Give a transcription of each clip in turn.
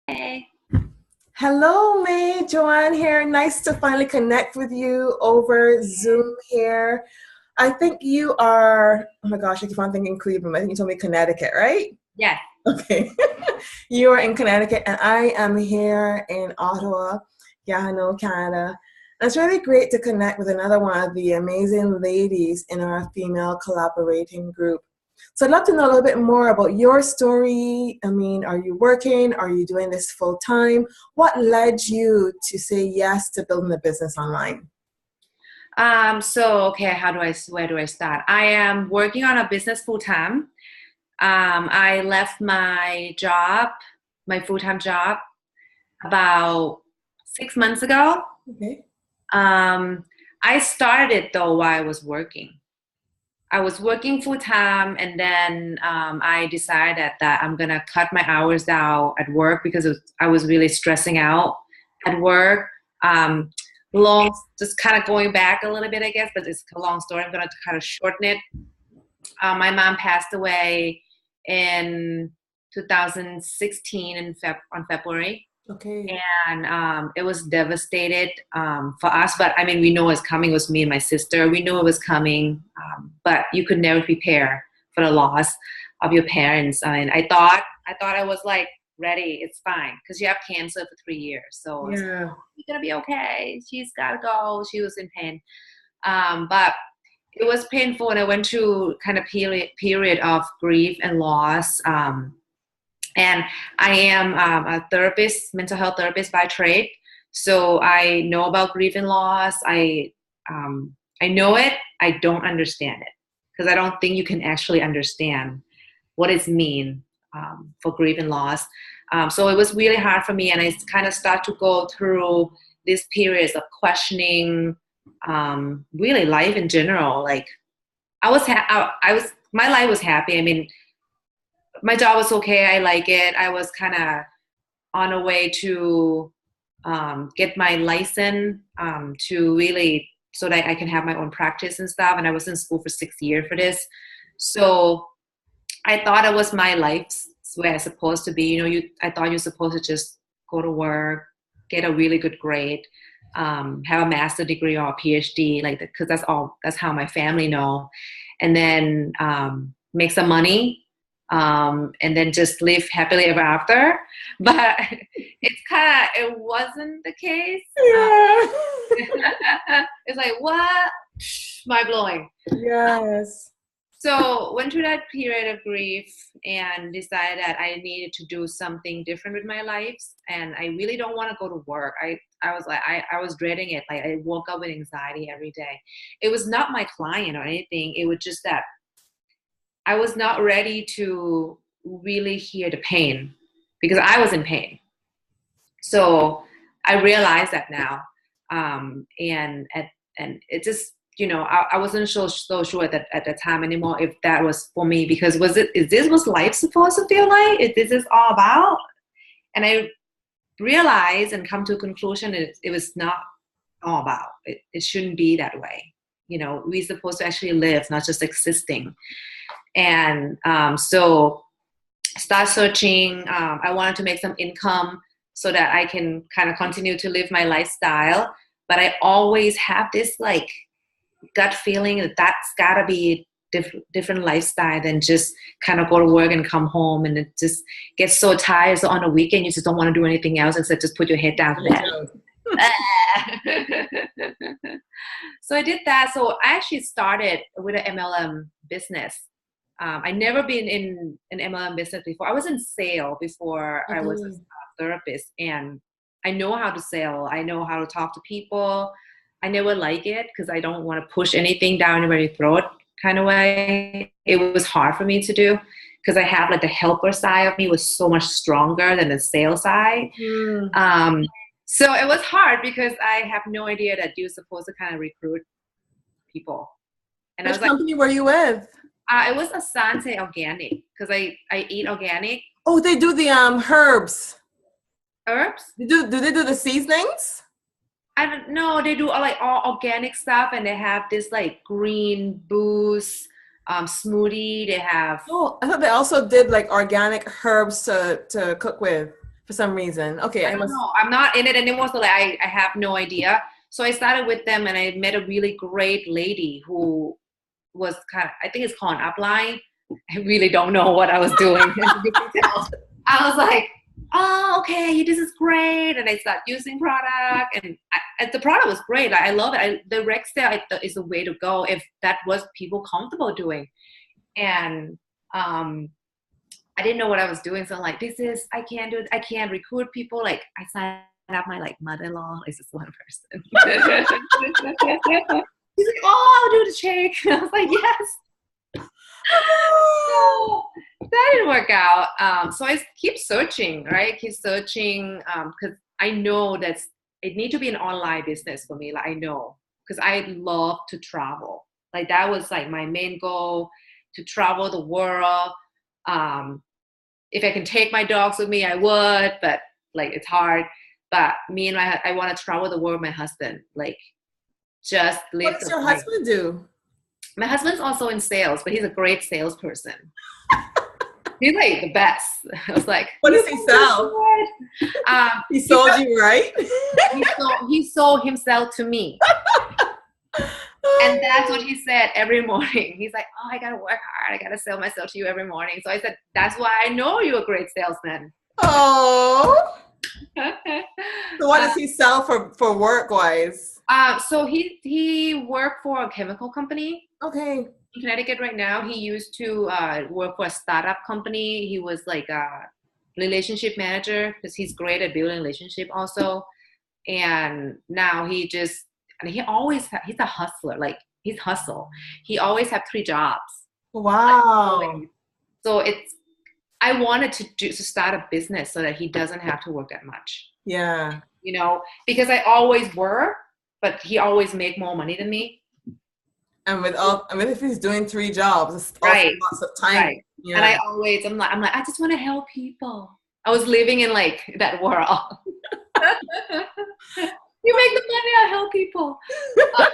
Hey. Hello, May. JoAnne here. Nice to finally connect with you over Zoom here. I think you are, oh my gosh, I keep on thinking Cleveland. I think you told me Connecticut, right? Yes. Okay. You are in Connecticut, and I am here in Ottawa, Gatineau, Canada. And it's really great to connect with another one of the amazing ladies in our female collaborating group. So I'd love to know a little bit more about your story. I mean, are you working? Are you doing this full time? What led you to say yes to building a business online? Okay, where do I start? I am working on a business full time. I left my full-time job about 6 months ago. Okay. Um, I started it though while I was working. I was working full time, and then I decided that I'm gonna cut my hours down at work because I was really stressing out at work. Um, just kind of going back a little bit, I guess, but it's a long story. I'm gonna kind of shorten it. My mom passed away in 2016 on February, Okay. and it was devastated for us. But I mean, we know it was coming. It was me and my sister. We knew it was coming, but you could never prepare for the loss of your parents. I mean, I thought I was like ready. It's fine because you have cancer for 3 years, so it's Yeah. you're gonna be okay. She's gotta go. She was in pain, but it was painful, and I went through kind of period of grief and loss. And I am a therapist, mental health therapist by trade. So I know about grief and loss. I know it. I don't understand it because I don't think you can actually understand what it means for grief and loss. So it was really hard for me, and I kind of start to go through these periods of questioning, really life in general. Like I was my life was happy. I mean, my job was okay. I like it. I was kind of on a way to get my license to really so that I can have my own practice and stuff. And I was in school for 6 years for this. So I thought it was my life's where I was supposed to be. I thought you're supposed to just go to work, get a really good grade, have a master's degree or a PhD, like because that's how my family know, and then make some money, and then just live happily ever after. But it wasn't the case. Yeah. It's like what? Mind blowing. Yes. So went through that period of grief and decided that I needed to do something different with my life. And I really don't want to go to work. I was like, I was dreading it. Like I woke up with anxiety every day. It was not my client or anything. It was just that I was not ready to really hear the pain because I was in pain. So I realize that now. And it just, I wasn't so sure that at the time anymore if that was for me because is this what life supposed to feel like? Is this all about? And I realized and come to a conclusion it was not all about. It shouldn't be that way. We're supposed to actually live, not just existing. And so start searching. I wanted to make some income so that I can kind of continue to live my lifestyle. But I always have this like gut feeling that that's gotta be different lifestyle than just kind of go to work and come home and it just gets so tired. So on the weekend, you just don't want to do anything else except just put your head down to bed. So I did that. So I actually started with an MLM business. I never been in an MLM business before. I was in sale before I was a Okay. therapist, and I know how to sell. I know how to talk to people. I never like it because I don't want to push anything down anybody's throat kind of way. It was hard for me to do because I have like the helper side of me was so much stronger than the sales side. Hmm. Um, so it was hard because I have no idea that you're supposed to kind of recruit people. And I Which was like, company were you with? it was Asante Organic because I eat organic Oh, they do the herbs. herbs. Do they do the seasonings? I don't know. They do like all organic stuff, and they have this like green boost smoothie. They have Oh, I thought they also did like organic herbs to cook with. for some reason. Okay, I don't know. I'm not in it anymore, so like I have no idea. So I started with them, and I met a really great lady who was kind of, I think it's called an upline. I really don't know what I was doing. You can tell. I was like, oh, okay, this is great. And I started using product, and the product was great. Like, I love it. The rec sale is the way to go if that was people comfortable doing. And I didn't know what I was doing. So I'm like, I can't do it. I can't recruit people. Like I signed up my like mother-in-law. It's just one person. She's like, oh, I'll do the shake. I was like, yes. So that didn't work out. So I keep searching, right? Keep searching because I know it need to be an online business for me. Like I know because I love to travel. Like that was like my main goal, to travel the world. If I can take my dogs with me, I would, but like it's hard. But I want to travel the world with my husband. Like just live. What does your husband do? My husband's also in sales, but he's a great salesperson. He's like the best. I was like, what does he sell? He sold you, right? he sold himself to me. And that's what he said every morning. He's like, oh, I got to work hard. I got to sell myself to you every morning. So I said, that's why I know you're a great salesman. Oh. So what does he sell for work-wise? So he worked for a chemical company. Okay. In Connecticut right now. He used to work for a startup company. He was like a relationship manager because he's great at building relationship also. And now he's a hustler. Like he's hustle. He always have 3 jobs. Wow. So I wanted to start a business so that he doesn't have to work that much. Yeah. You know, because I always work, but he always make more money than me. And if he's doing 3 jobs, it's right. lots of time. Right. Yeah. And I'm like, I just want to help people. I was living in like that world. You make the money, I help people. Now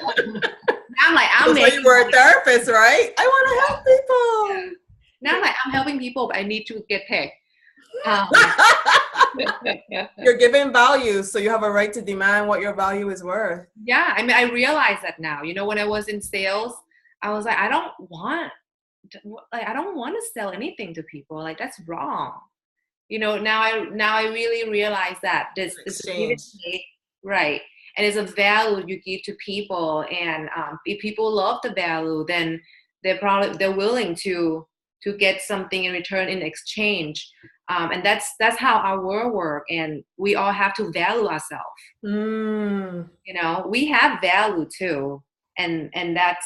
I'm like, you were a therapist, right? I want to help people. Now I'm like, I'm helping people, but I need to get paid. You're giving value, so you have a right to demand what your value is worth. Yeah, I mean, I realize that now. You know, when I was in sales, I was like, I don't want to sell anything to people. Like that's wrong. You know, now I really realize that this exchange, right? And it's a value you give to people, and if people love the value, then they're willing to get something in return in exchange. And that's how our world works, and we all have to value ourselves. You know, we have value too, and that's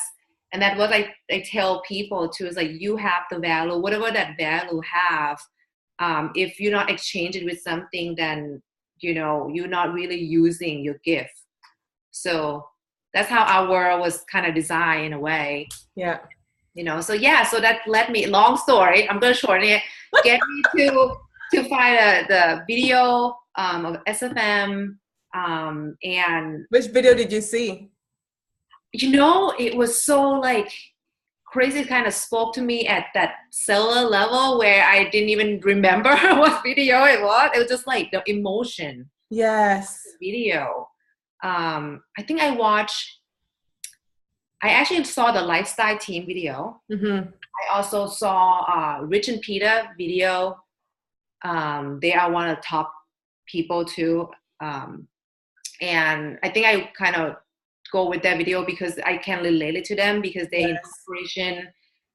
what I tell people too, is like you have the value, whatever that value have. If you're not exchanging with something, then you know you're not really using your gift. So that's how our world was kind of designed in a way. Yeah. You know, so that led me, long story, I'm going to shorten it, get me to find the video of SFM. And which video did you see? You know, it was so like crazy, kind of spoke to me at that cellular level where I didn't even remember what video it was. It was just like the emotion. Yes. The video. I think I actually saw the lifestyle team video. Mm-hmm. I also saw Rich and Peter video. They are one of the top people too. And I think I kind of go with that video because I can relate it to them, because they in corporation.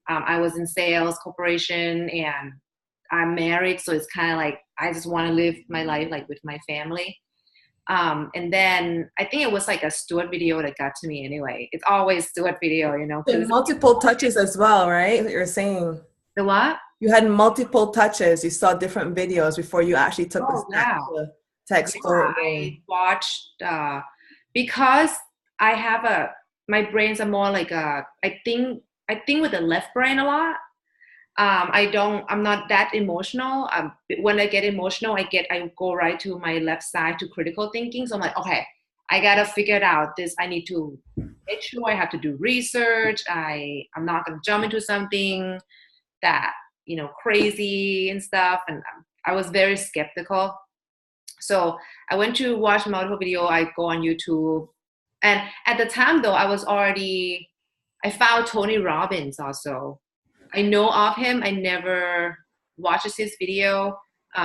I was in sales, corporation, and I'm married. So it's kind of like, I just want to live my life like with my family. And then I think it was like a Stuart video that got to me anyway. It's always Stuart video, you know. Multiple touches as well, right? What you're saying. The what? You had multiple touches. You saw different videos before you actually took the step to explore. I watched because I have my brains are more like I think with the left brain a lot. I'm not that emotional. When I get emotional, I go right to my left side to critical thinking. So I'm like, okay, I gotta figure it out. I need to make sure I have to do research. I'm not gonna jump into something that, you know, crazy and stuff. And I was very skeptical. So I went to watch multiple video. I go on YouTube. And at the time though, I found Tony Robbins also. I know of him. I never watched his video.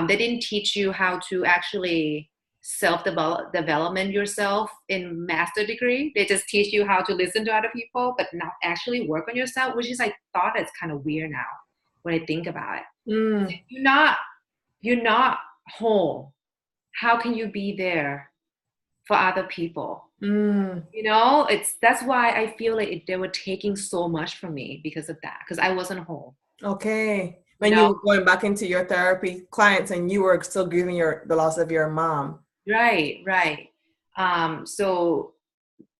They didn't teach you how to actually self-development yourself in master degree. They just teach you how to listen to other people, but not actually work on yourself, which is I thought it's kind of weird now when I think about it. Mm. If you're not whole, how can you be there for other people? Mm. You know, that's why I feel like they were taking so much from me because of that, because I wasn't whole. Okay. You When you know? were going back into your therapy clients and you were still grieving the loss of your mom. Right, right. So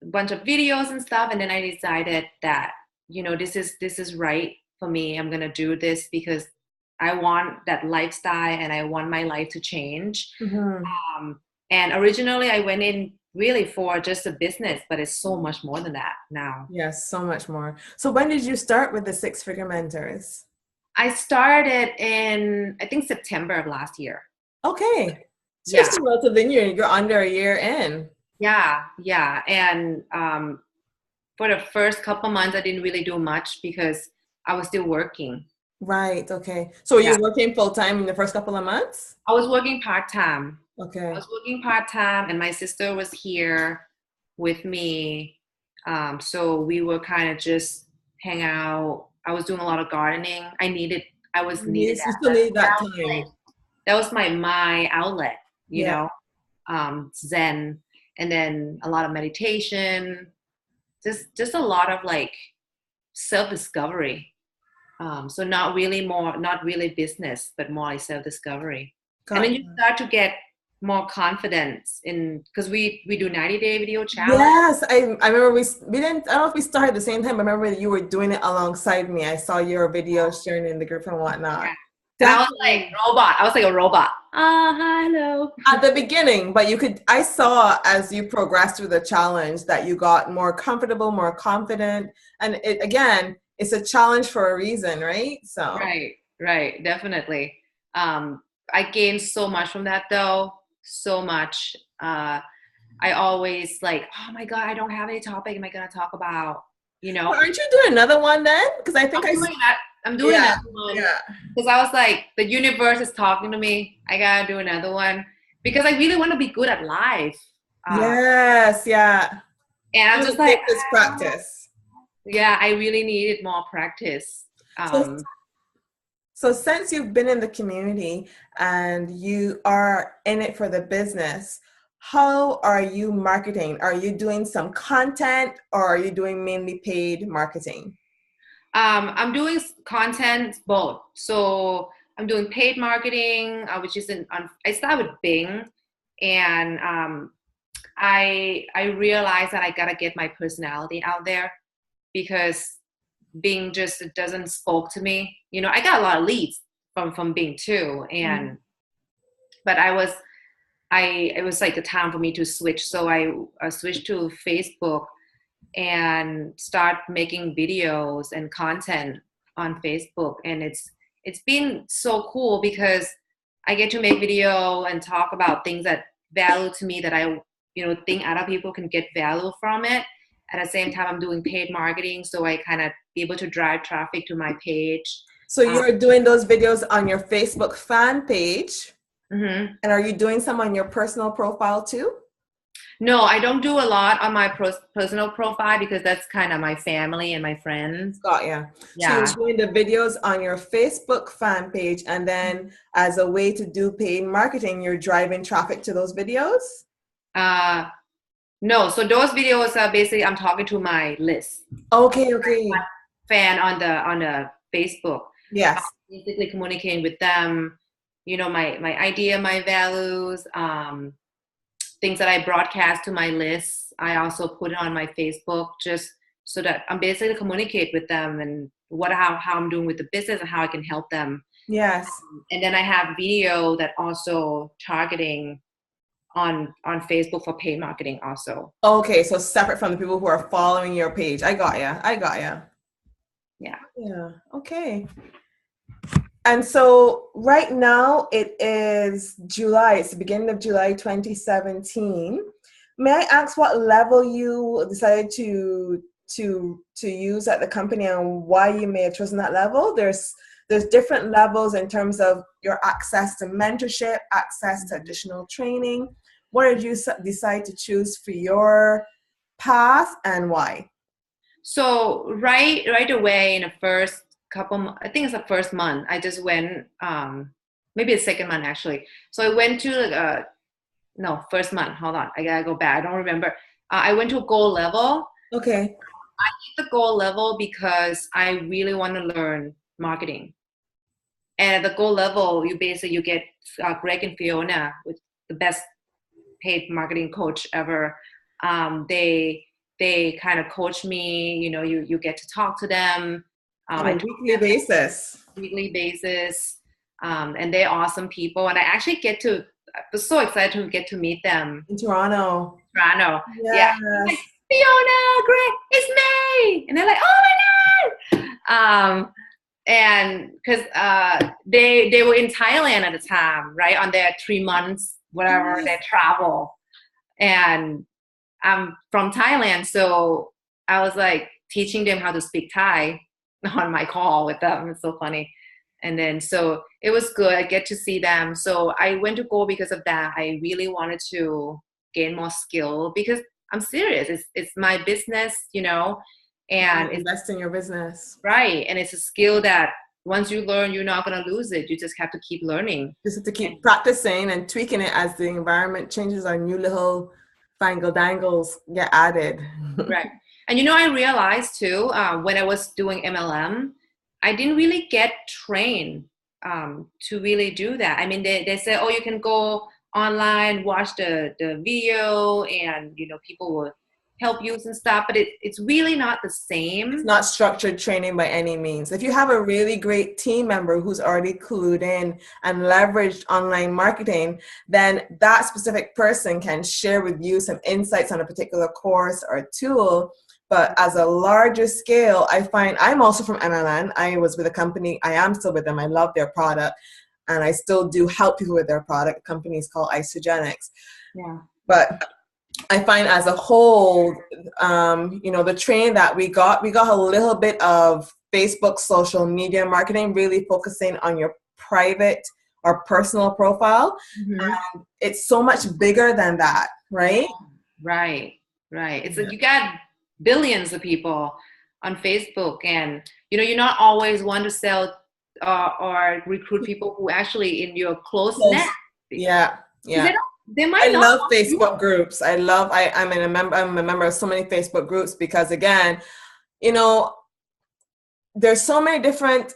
a bunch of videos and stuff, and then I decided that, you know, this is right for me. I'm gonna do this because I want that lifestyle and I want my life to change. Mm-hmm. And originally I went in really for just a business, but it's so much more than that now. Yes, so much more. So when did you start with the Six Figure Mentors? I started in, I think, September of last year. Okay. So Yeah. you're still relatively new. You're under a year in. Yeah, yeah. And for the first couple months, I didn't really do much because I was still working. Right. Okay. So were Yeah. you working full time in the first couple of months? I was working part-time. Okay. I was working part-time, and my sister was here with me. So we were kind of just hang out. I was doing a lot of gardening. I was needed You still need that time. that was my outlet, you Yeah. know, Zen, and then a lot of meditation, just a lot of like self-discovery. So not really business, but more like self-discovery. And then you start to get more confidence in, because we do 90-day video challenge. Yes, I remember we didn't, I don't know if we started at the same time, but I remember that you were doing it alongside me. I saw your videos sharing in the group and whatnot. Yeah. And I was like robot. I was like a robot. Hello. At the beginning, but I saw as you progressed through the challenge that you got more comfortable, more confident. And it's a challenge for a reason, right? So Right, definitely. I gained so much from that though, so much. I always like, oh my God, I don't have any topic am I gonna talk about, you know? Well, aren't you doing another one then? Because I think I'm doing another one. Yeah. Because I was like, the universe is talking to me. I gotta do another one because I really want to be good at life. Yes, yeah. And I'm just like, this practice. Yeah, I really needed more practice. So since you've been in the community and you are in it for the business, how are you marketing? Are you doing some content or are you doing mainly paid marketing? I'm doing content both. So I'm doing paid marketing, which is I started with Bing, and I realized that I gotta get my personality out there because Bing just doesn't spoke to me. You know, I got a lot of leads from Bing too, and but it was like the time for me to switch. So I switched to Facebook and start making videos and content on Facebook. And it's been so cool because I get to make video and talk about things that value to me that I, you know, think other people can get value from it. At the same time, I'm doing paid marketing, so I kind of be able to drive traffic to my page. So you're doing those videos on your Facebook fan page, and are you doing some on your personal profile too? No, I don't do a lot on my personal profile because that's kind of my family and my friends. Got ya. Yeah. So you're doing the videos on your Facebook fan page, and then as a way to do paid marketing, you're driving traffic to those videos? No, so those videos are basically I'm talking to my list. Okay. My fan on the Facebook. Yes. I'm basically communicating with them, you know, my idea, my values, things that I broadcast to my list. I also put it on my Facebook just so that I'm basically communicate with them and how I'm doing with the business and how I can help them. Yes. And then I have video that also targeting on Facebook for paid marketing also. Okay, so separate from the people who are following your page. I got ya. Yeah. Okay. And so right now it is July. It's the beginning of July 2017. May I ask what level you decided to use at the company and why you may have chosen that level? There's different levels in terms of your access to mentorship, access to additional training. What did you decide to choose for your path and why? So right away in the first I think it's the first month, I just went, maybe the second month actually. So I went to like no, first month, hold on, I gotta go back, I don't remember. I went to gold level. Okay. I hit the gold level because I really want to learn marketing. And at the gold level, you get Greg and Fiona, with the best paid marketing coach ever. They kind of coach me. You get to talk to them On a weekly basis. Weekly basis, and they're awesome people. And I was so excited to get to meet them in Toronto. Yes. Yeah. Like, Fiona, Greg, it's me, and they're like, oh my god. And because they were in Thailand at the time, right, on their 3 months, whatever, their travel. And I'm from Thailand, so I was like teaching them how to speak Thai on my call with them. It's so funny. And then, so it was good. I get to see them. So I went to go because of that. I really wanted to gain more skill because I'm serious. It's my business, and invest in your business. Right. And it's a skill that once you learn, you're not going to lose it. You just have to keep learning. Just have to keep practicing and tweaking it as the environment changes, or new little fangle dangles get added. Right. And I realized too, when I was doing MLM, I didn't really get trained to really do that. I mean, they said, oh, you can go online, watch the video, and people will help you and stuff, but it's really not the same. It's not structured training by any means. If you have a really great team member who's already clued in and leveraged online marketing, then that specific person can share with you some insights on a particular course or tool. But as a larger scale, I find, I'm also from MLM. I was with a company, I am still with them. I love their product, and I still do help people with their product. The company is called Isogenics. Yeah. But I find as a whole, the training that we got a little bit of Facebook social media marketing, really focusing on your private or personal profile. Mm-hmm. And it's so much bigger than that, right? Right. It's like you got billions of people on Facebook, and you're not always want to sell or recruit people who actually in your close net. Yeah. They might I love Facebook groups. I'm a member of so many Facebook groups because, again, there's so many different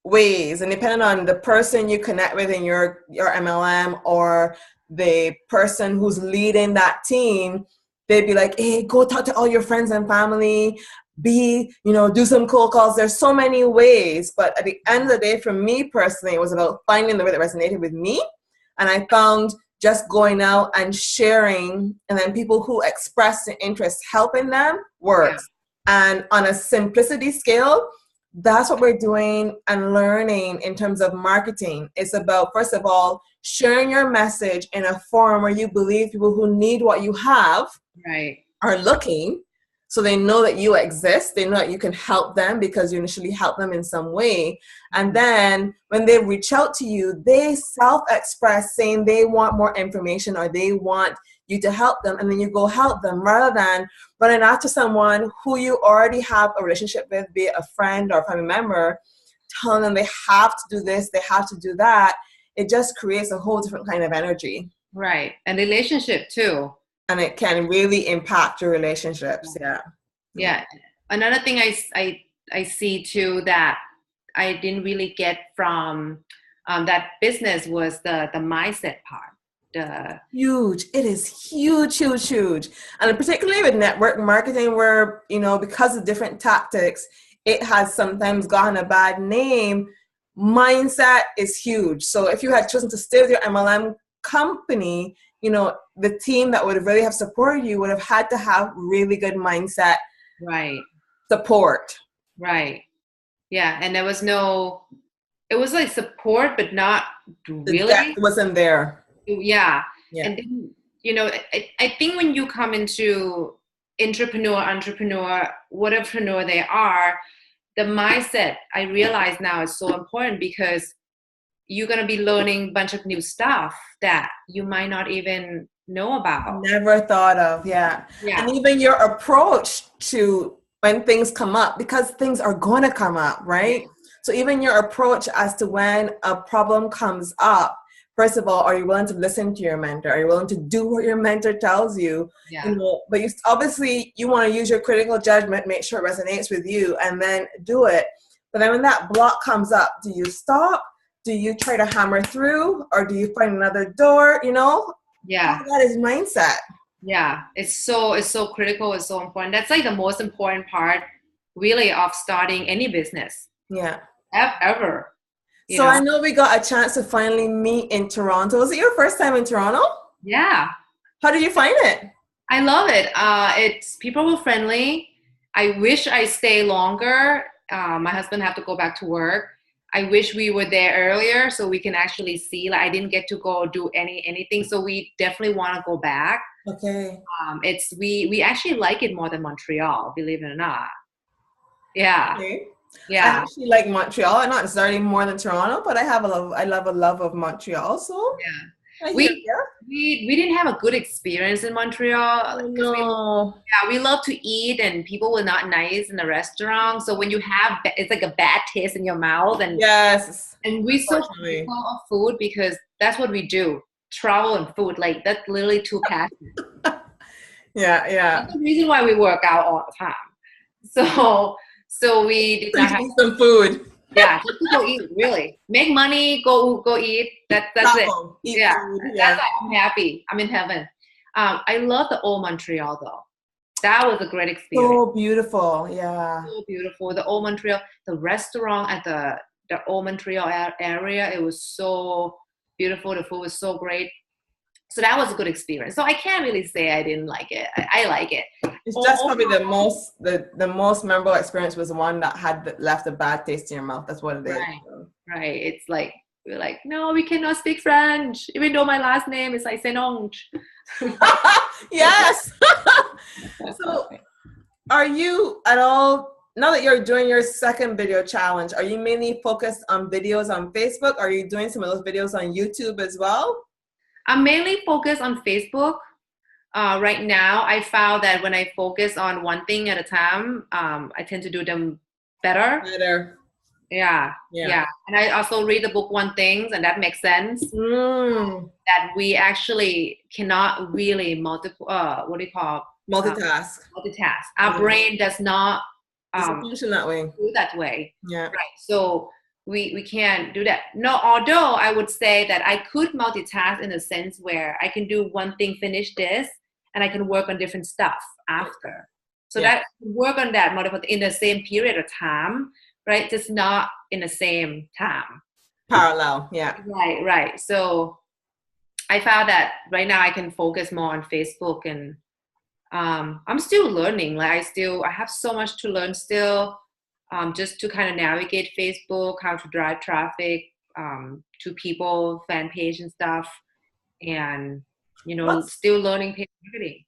ways, and depending on the person you connect with in your MLM or the person who's leading that team, they'd be like, hey, go talk to all your friends and family, do some cold calls. There's so many ways, but at the end of the day, for me personally, it was about finding the way that resonated with me. And I found just going out and sharing, and then people who express the interest, helping them works. Yeah. And on a simplicity scale, that's what we're doing and learning in terms of marketing. It's about, first of all, sharing your message in a forum where you believe people who need what you have are looking, so they know that you exist. They know that you can help them because you initially help them in some way. And then when they reach out to you, they self-express saying they want more information or they want you to help them, and then you go help them rather than running after someone who you already have a relationship with, be it a friend or a family member, telling them they have to do this, they have to do that. It just creates a whole different kind of energy. Right. And relationship too. And it can really impact your relationships. Yeah. Another thing I see too that I didn't really get from that business was the mindset part. Huge. It is huge. And particularly with network marketing, where, because of different tactics, it has sometimes gotten a bad name. Mindset is huge. So if you had chosen to stay with your MLM company, the team that would really have supported you would have had to have really good mindset support. Right. Yeah. And it it was like support, but not The depth really. wasn't there. Yeah. Yeah. And then, I think when you come into entrepreneur, what entrepreneur they are, the mindset I realize now is so important because you're going to be learning a bunch of new stuff that you might not even know about. Never thought of, yeah. Yeah. And even your approach to when things come up, because things are going to come up, right? So even your approach as to when a problem comes up, first of all, are you willing to listen to your mentor? Are you willing to do what your mentor tells you? Yeah. But you obviously you want to use your critical judgment, make sure it resonates with you, and then do it. But then when that block comes up, do you stop? Do you try to hammer through, or do you find another door? Yeah. All that is mindset. Yeah. It's so critical. It's so important. That's like the most important part really of starting any business Yeah. ever. So I know we got a chance to finally meet in Toronto. Was it your first time in Toronto? Yeah. How did you find it? I love it. It's people were friendly. I wish I stay longer. My husband have to go back to work. I wish we were there earlier so we can actually see. Like I didn't get to go do anything, so we definitely want to go back. Okay. We actually like it more than Montreal, believe it or not. Yeah, Okay. I yeah, actually like Montreal, not necessarily more than Toronto, but I love a love of Montreal. So yeah. I hear We you. we didn't have a good experience in Montreal Oh because no. we love to eat and people were not nice in the restaurant. So when you have it's like a bad taste in your mouth Yes. and we so Unfortunately. critical of food because that's what we do. Travel and food, like that's literally two passions. Yeah, yeah. That's the reason why we work out all the time. So we did So you not can have eat some food. yeah, just to go eat, really. Make money, go eat. That's it. Travel, eat Yeah. food. That's Yeah. I'm happy. I'm in heaven. I love the old Montreal though. That was a great experience. So beautiful. Yeah. So beautiful. The old Montreal, the restaurant at the old Montreal area, it was so beautiful. The food was so great. So that was a good experience. So I can't really say I didn't like it. I like it. It's just probably the most memorable experience was the one that had left a bad taste in your mouth. That's what it is. Right, right. It's like we're like, no, we cannot speak French, even though my last name is like Senonge. Yes. So are you at all, now that you're doing your second video challenge, are you mainly focused on videos on Facebook? Are you doing some of those videos on YouTube as well? I'm mainly focused on Facebook. Right now, I found that when I focus on one thing at a time, I tend to do them better. Better. Yeah, yeah. And I also read the book One Things, and that makes sense. That we actually cannot really Multitask. multitask. Our brain does not Doesn't function that way. do that way. Yeah. Right. So we can't do that. No, although I would say that I could multitask in a sense where I can do one thing, finish this, and I can work on different stuff after. So that work on that multiple in the same period of time, right? Just not in the same time. Parallel, yeah. Right. So I found that right now I can focus more on Facebook and I'm still learning. Like I have so much to learn still, just to kind of navigate Facebook, how to drive traffic to people, fan page and stuff, and still learning page marketing.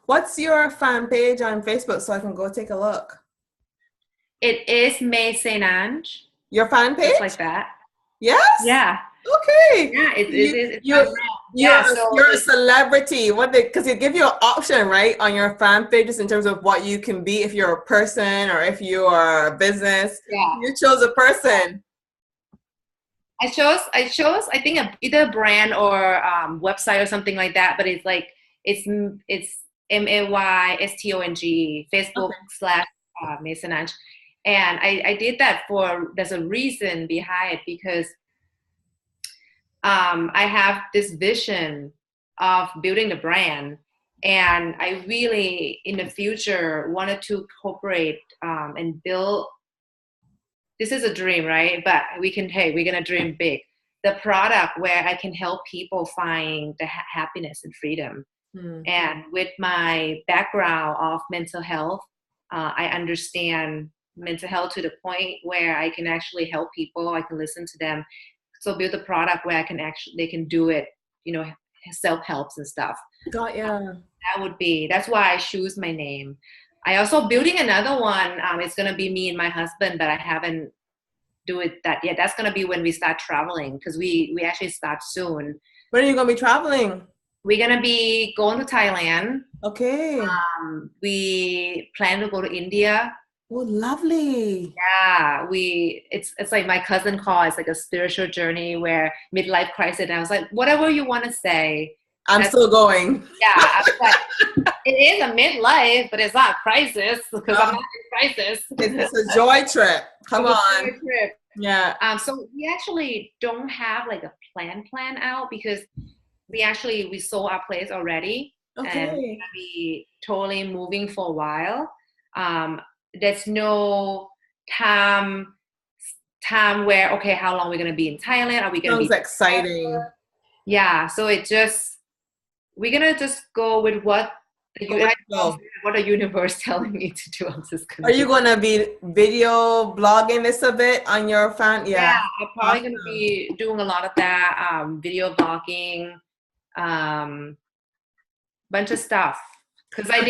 What's your fan page on Facebook so I can go take a look? It is May Saint Ange. Your fan page? Just like that. Yes? Yeah. Okay. Yeah, it's you're a celebrity. Because they give you an option, right, on your fan pages in terms of what you can be if you're a person or if you are a business. Yeah. You chose a person. I chose I think either a brand or website or something like that, but it's like it's MAYSTONG Facebook / Mason Ange. And I did that there's a reason behind it because I have this vision of building the brand, and I really in the future wanted to cooperate and build. This is a dream, right? But we're gonna dream big. The product where I can help people find the happiness and freedom. And with my background of mental health, I understand mental health to the point where I can actually help people. I can listen to them. So build a product where they can do it, you know, self-helps and stuff. Got ya. That's why I choose my name. I also building another one. It's going to be me and my husband, but I haven't do it that yet. That's going to be when we start traveling, because we actually start soon. When are you going to be traveling? We're going to be going to Thailand. Okay. We plan to go to India. Oh, lovely. Yeah, it's like my cousin called, it's like a spiritual journey where midlife crisis. And I was like, whatever you want to say. I'm still going. Yeah, I was like, it is a midlife, but it's not a crisis because I'm not in crisis. It's a joy trip. Come on. Joy trip. Yeah. So we actually don't have like a plan out because we sold our place already. Okay. And we're gonna be totally moving for a while. There's no time where, okay, how long are we gonna be in Thailand? Are we gonna Sounds exciting. Yeah, so we're gonna just go with what the universe telling me to do. I'm just gonna. Are you gonna be video blogging this a bit on your fan? Yeah, I'm probably gonna be doing a lot of that, video blogging, bunch of stuff. Because I'm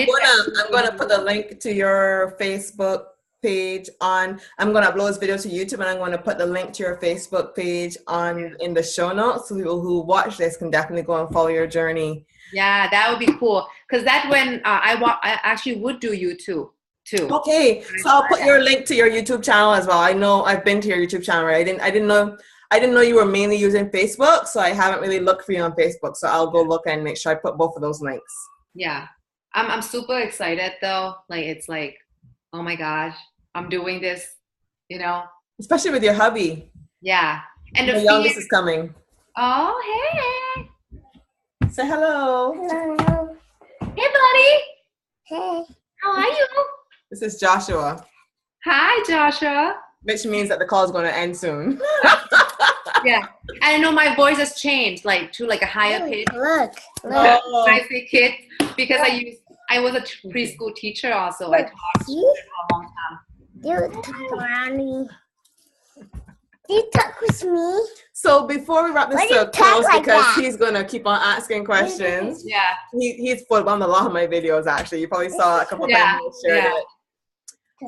gonna put the link to your Facebook page I'm gonna upload this video to YouTube, and I'm gonna put the link to your Facebook page in the show notes, so people who watch this can definitely go and follow your journey. Yeah, that would be cool. Because that's when I actually would do YouTube too. Okay, so I'll put your link to your YouTube channel as well. I know I've been to your YouTube channel, right? I didn't know you were mainly using Facebook, so I haven't really looked for you on Facebook. So I'll go look and make sure I put both of those links. Yeah, I'm super excited though. Like, it's like, oh my gosh, I'm doing this, you know. Especially with your hubby. Yeah, and the youngest is coming. Oh, hey. Say hello. Hello. Hey, buddy. Hey. How are you? This is Joshua. Hi, Joshua. Which means that the call is going to end soon. Yeah. I know my voice has changed, like to like a higher pitch. Look. I say kids because I was a preschool teacher also. I taught for a long time. You talk around me. Do you talk with me? So before we wrap this up, close, like because he's gonna keep on asking questions. Yeah, he's put on a lot of my videos. Actually, you probably saw a couple times he shared it.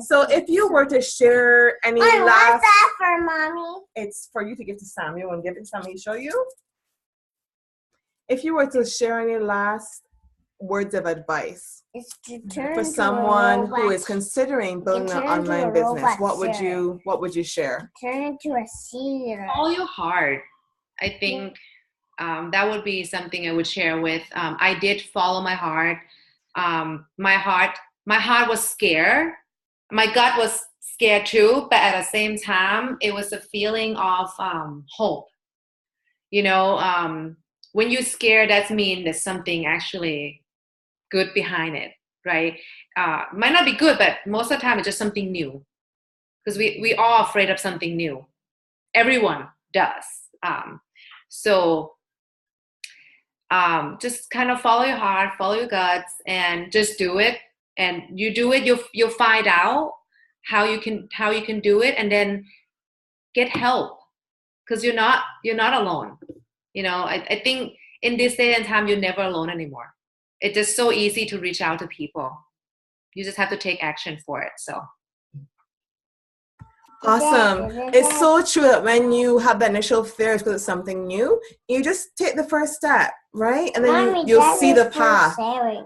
So if you were to share any last, what's that for, Mommy? It's for you to give to Samuel and give it to Samuel to show you. If you were to share any last words of advice for someone who is considering building an online business, what would you share? Turn into a seer. Follow your heart. I think that would be something I would share with. I did follow my heart. My heart was scared. My gut was scared too, but at the same time, it was a feeling of hope. You know, when you're scared, that means there's something actually good behind it, right? Might not be good, but most of the time it's just something new. Because we are afraid of something new. Everyone does. Just kind of follow your heart, follow your guts, and just do it. And you do it, you'll find out how you can do it, and then get help. Because you're not alone. You know, I think in this day and time, you're never alone anymore. It's just so easy to reach out to people. You just have to take action for it. So awesome. It's so true that when you have the initial fears because it's something new, you just take the first step, right? And then you'll see the path.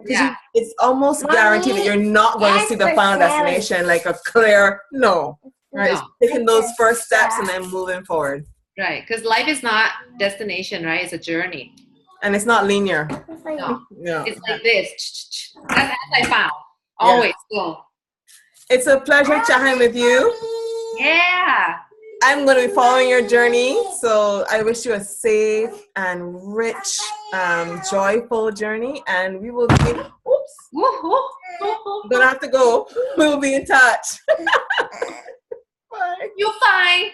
Yeah. It's almost guaranteed that you're not going to see the final destination, like a clear no. Right? No. Taking those first steps and then moving forward. Right. Because life is not destination, right? It's a journey. And it's not linear. No. It's like this. That's I found. Always go. It's a pleasure chatting with you. Yeah. I'm going to be following your journey. So I wish you a safe and rich, joyful journey. And we will be, I'm going to have to go. We will be in touch. Bye. You're fine.